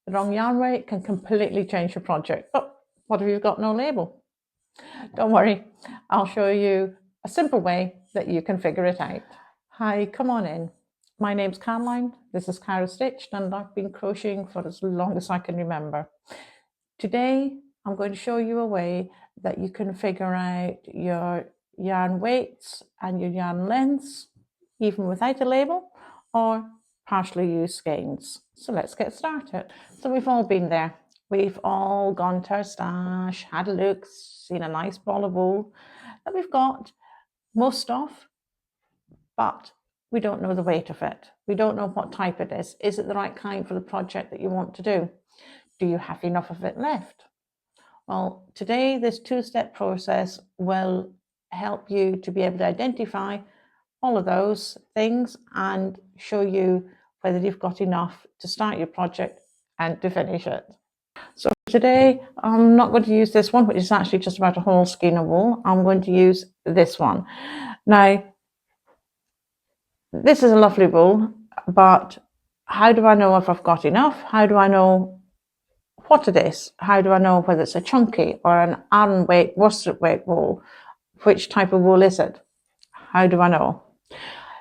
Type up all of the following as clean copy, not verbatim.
The wrong yarn weight can completely change your project. But what if you've got no label? Don't worry, I'll show you a simple way that you can figure it out. Hi, come on in. My name's Caroline, this is Caro-stitched, and I've been crocheting for as long as I can remember. Today, I'm going to show you a way that you can figure out your yarn weights and your yarn lengths, even without a label, or partially used skeins. So let's get started. So we've all been there. We've all gone to our stash, had a look, seen a nice ball of wool that we've got most of, but we don't know the weight of it. We don't know what type it is. Is it the right kind for the project that you want to do? Do you have enough of it left? Well, today this two-step process will help you to be able to identify all of those things and show you whether you've got enough to start your project and to finish it. So today I'm not going to use this one, which is actually just about a whole skein of wool. I'm going to use this one. Now, this is a lovely wool, but how do I know if I've got enough? How do I know what it is? How do I know whether it's a chunky or an Aran weight, worsted weight wool? Which type of wool is it? How do I know?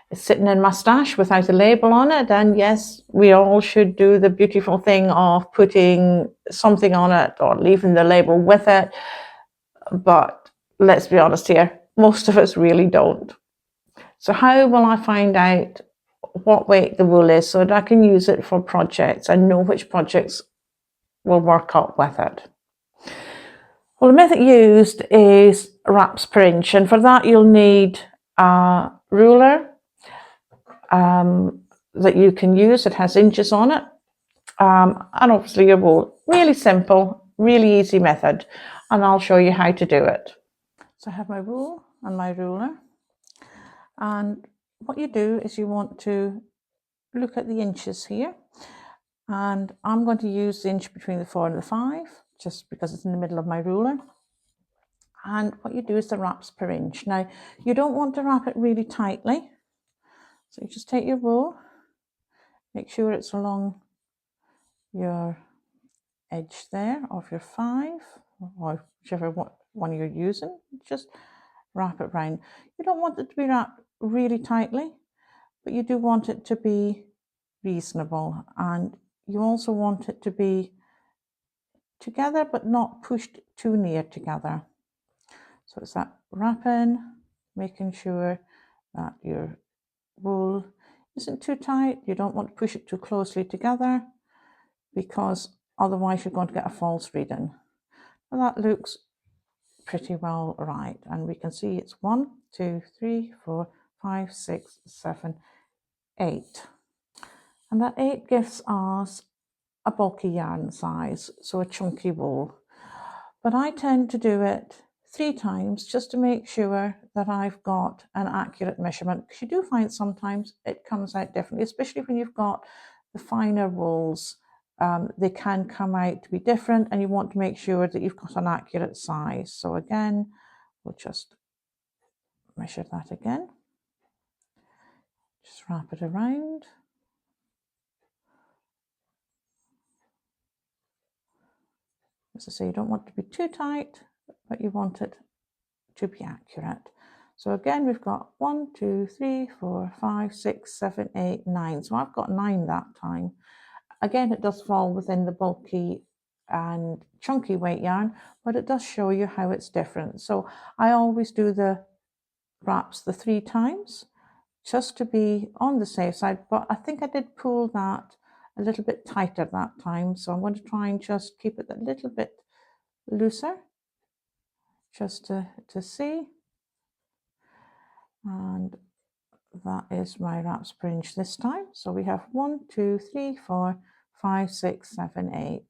It's sitting in my stash without a label on it, and yes, we all should do the beautiful thing of putting something on it or leaving the label with it, but let's be honest here, most of us really don't. So how will I find out what weight the wool is so that I can use it for projects and know which projects will work out with it? Well, the method used is wraps per inch, and for that you'll need a ruler that you can use. It has inches on it, and obviously your wool. Really simple, really easy method, and I'll show you how to do it. So I have my wool and my ruler, and what you do is you want to look at the inches here, and I'm going to use the inch between the 4 and the 5 just because it's in the middle of my ruler. And what you do is the wraps per inch. Now you don't want to wrap it really tightly, so you just take your wool, make sure it's along your edge there of your 5 or whichever one you're using. Just wrap it round. You don't want it to be wrapped really tightly, but you do want it to be reasonable, and you also want it to be together but not pushed too near together. So it's that wrapping, making sure that your wool isn't too tight. You don't want to push it too closely together because otherwise you're going to get a false reading. And that looks pretty well right, and we can see it's 1, 2, 3, 4, 5, 6, 7, 8, and that 8 gives us a bulky yarn size, so a chunky wool. But I tend to do it 3 times just to make sure that I've got an accurate measurement, because you do find sometimes it comes out differently, especially when you've got the finer wools. They can come out to be different, and you want to make sure that you've got an accurate size. So again, we'll just measure that again, just wrap it around. As I say, you don't want it to be too tight, but you want it to be accurate. So again, we've got 1, 2, 3, 4, 5, 6, 7, 8, 9. So I've got 9 that time. Again, it does fall within the bulky and chunky weight yarn, but it does show you how it's different. So I always do the wraps the 3 times just to be on the safe side, but I think I did pull that a little bit tighter that time, so I'm going to try and just keep it a little bit looser just to see. And that is my wraps per inch this time. So we have 1, 2, 3, 4, 5, 6, 7, 8.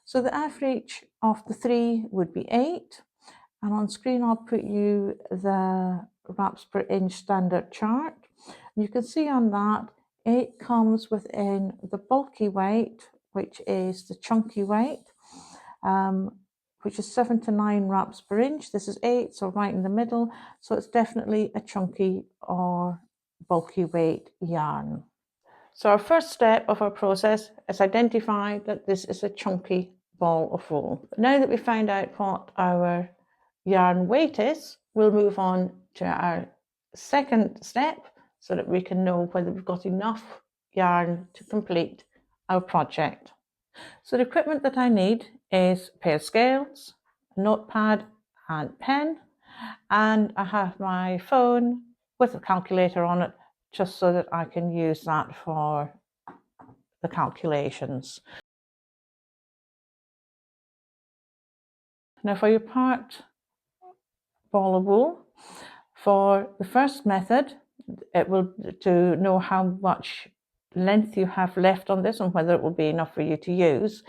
So the average of the 3 would be 8, and on screen I'll put you the wraps per inch standard chart. You can see on that 8 comes within the bulky weight, which is the chunky weight, which is 7 to 9 wraps per inch. This is 8, so right in the middle. So it's definitely a chunky or bulky weight yarn. So our first step of our process is identify that this is a chunky ball of wool. Now that we find out what our yarn weight is, we'll move on to our second step so that we can know whether we've got enough yarn to complete our project. So the equipment that I need is a pair of scales, a notepad and pen, and I have my phone with a calculator on it just so that I can use that for the calculations. Now for your part ball of wool, for the first method, it will to know how much length you have left on this and whether it will be enough for you to use,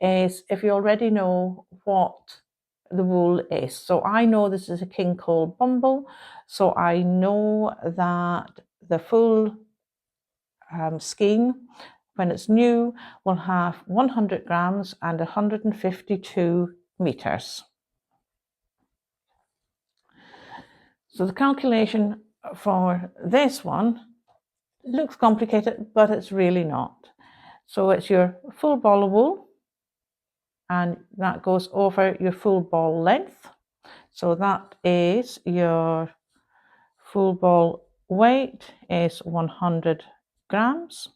is if you already know what the wool is. So I know this is a King Cole bumble, so I know that the full skein, when it's new, will have 100 grams and 152 meters. So the calculation for this one looks complicated, but it's really not. So it's your full ball of wool, and that goes over your full ball length. So that is your full ball weight is 100 grams.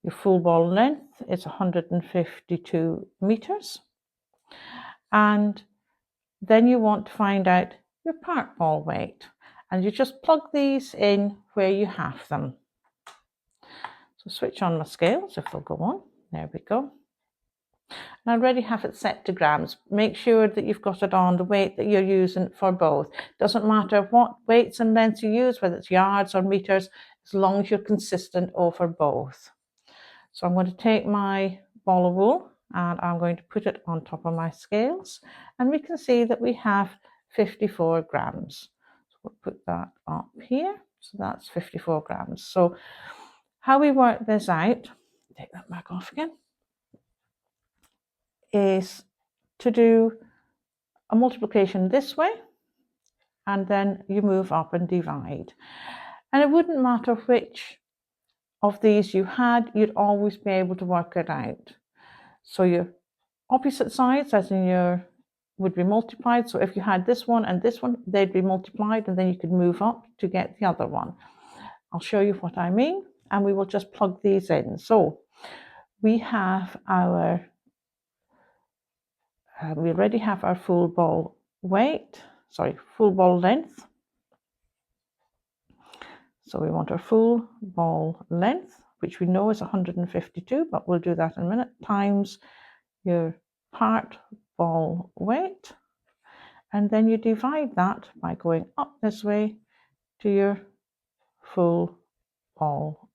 Your full ball length is 152 meters. And then you want to find out your part ball weight. And you just plug these in where you have them. So switch on my scales if they'll go on. There we go. And I already have it set to grams. Make sure that you've got it on the weight that you're using for both. Doesn't matter what weights and lengths you use, whether it's yards or meters, as long as you're consistent over both. So I'm going to take my ball of wool and I'm going to put it on top of my scales, and we can see that we have 54 grams. So we'll put that up here. So that's 54 grams. So how we work this out, take that back off again, is to do a multiplication this way, and then you move up and divide. And it wouldn't matter which of these you had, you'd always be able to work it out. So your opposite sides, as in your, would be multiplied. So if you had this one and this one, they'd be multiplied, and then you could move up to get the other one. I'll show you what I mean, and we will just plug these in. So we have our, we already have our full ball weight, full ball length. So we want our full ball length, which we know is 152, but we'll do that in a minute, times your part ball weight. And then you divide that by going up this way to your full ball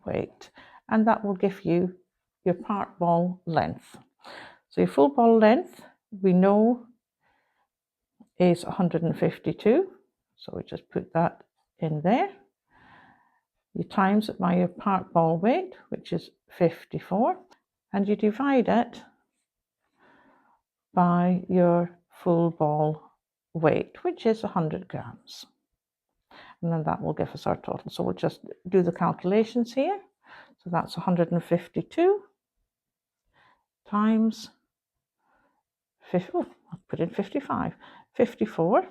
weight. And that will give you your part ball length. So your full ball length, we know, is 152. So we just put that in there. You times it by your part ball weight, which is 54, and you divide it by your full ball weight, which is 100 grams. And then that will give us our total. So we'll just do the calculations here. So that's 152 times 50, I'll put in 55. 54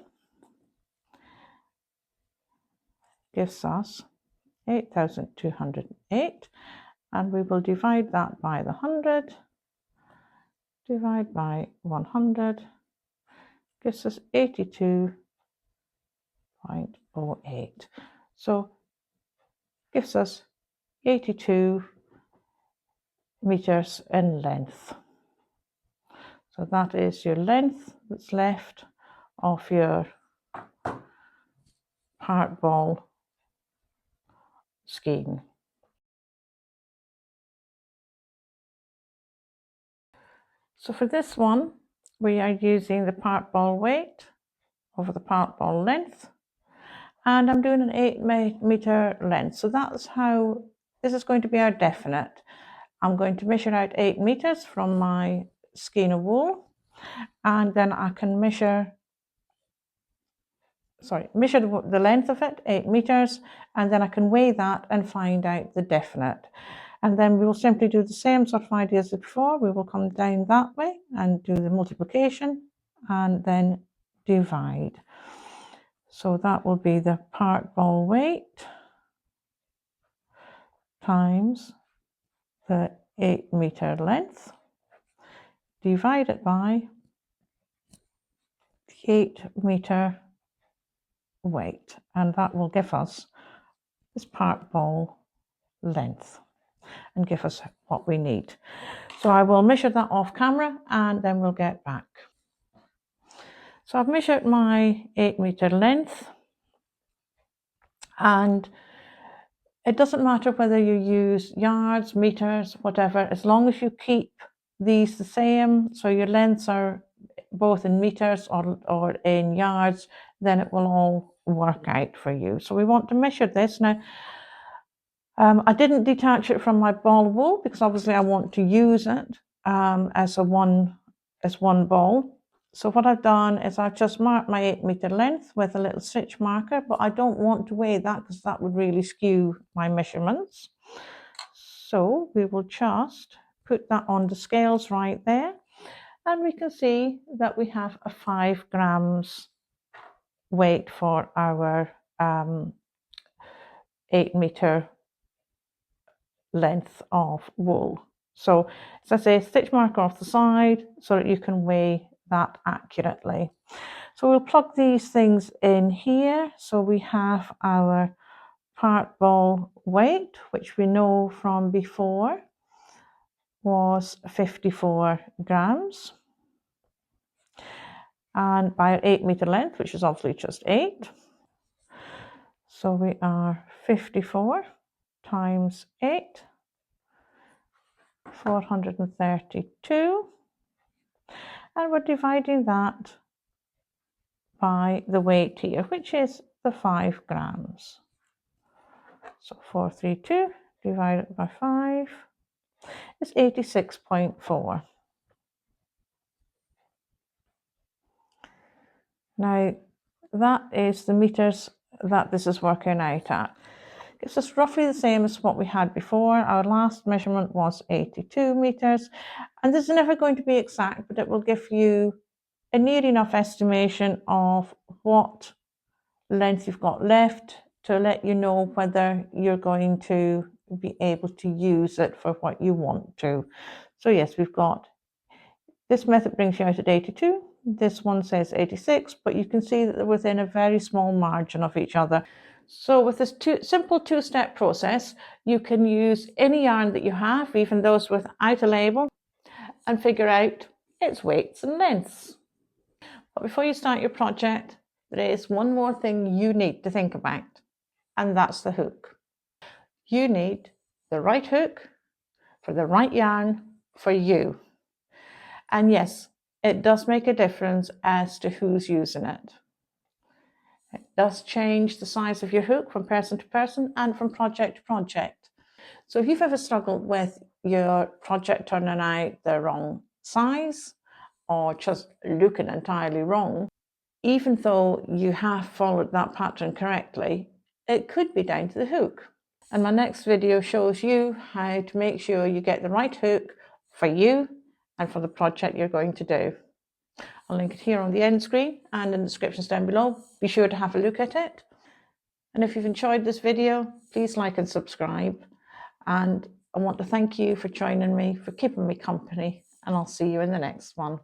gives us 8,208, and we will divide that by the 100. Divide by 100 gives us 82.08. So gives us 82 meters in length. So that is your length that's left of your part ball skein. So for this one, we are using the part ball weight over the part ball length, and I'm doing an 8 meter length. So that's how this is going to be our definite. I'm going to measure out 8 meters from my skein of wool, and then I can measure measure the length of it, 8 meters, and then I can weigh that and find out the definite. And then we will simply do the same sort of idea as before. We will come down that way and do the multiplication and then divide. So that will be the part ball weight times the 8 meter length divided by the 8 meter weight, and that will give us this part ball length and give us what we need. So I will measure that off camera and then we'll get back. So I've measured my 8 meter length, and it doesn't matter whether you use yards, meters, whatever, as long as you keep these the same, so your lengths are both in meters or in yards, then it will all work out for you. So we want to measure this. Now, I didn't detach it from my ball of wool because obviously I want to use it as one ball. So what I've done is I've just marked my 8 meter length with a little stitch marker, but I don't want to weigh that because that would really skew my measurements. So we will just put that on the scales right there, and we can see that we have a 5 grams weight for our 8 meter length of wool. So as I say, stitch marker off the side so that you can weigh that accurately. So we'll plug these things in here. So we have our part ball weight, which we know from before was 54 grams, and by 8 meter length, which is obviously just 8. So we are 54 times 8, 432, and we're dividing that by the weight here, which is the 5 grams. So 432 divided by 5 is 86.4. Now that is the meters that this is working out at. It's just roughly the same as what we had before. Our last measurement was 82 meters, and this is never going to be exact, but it will give you a near enough estimation of what length you've got left to let you know whether you're going to be able to use it for what you want to. So yes, we've got this method brings you out at 82. This one says 86, but you can see that they're within a very small margin of each other. So with this simple two-step process, you can use any yarn that you have, even those without a label, and figure out its weights and lengths. But before you start your project, there is one more thing you need to think about, and that's the hook. You need the right hook for the right yarn for you. And yes, it does make a difference as to who's using it. It does change the size of your hook from person to person and from project to project. So if you've ever struggled with your project turning out the wrong size or just looking entirely wrong, even though you have followed that pattern correctly, it could be down to the hook. And my next video shows you how to make sure you get the right hook for you and for the project you're going to do. I'll link it here on the end screen and in the descriptions down below. Be sure to have a look at it. And if you've enjoyed this video, please like and subscribe. And I want to thank you for joining me, for keeping me company, and I'll see you in the next one.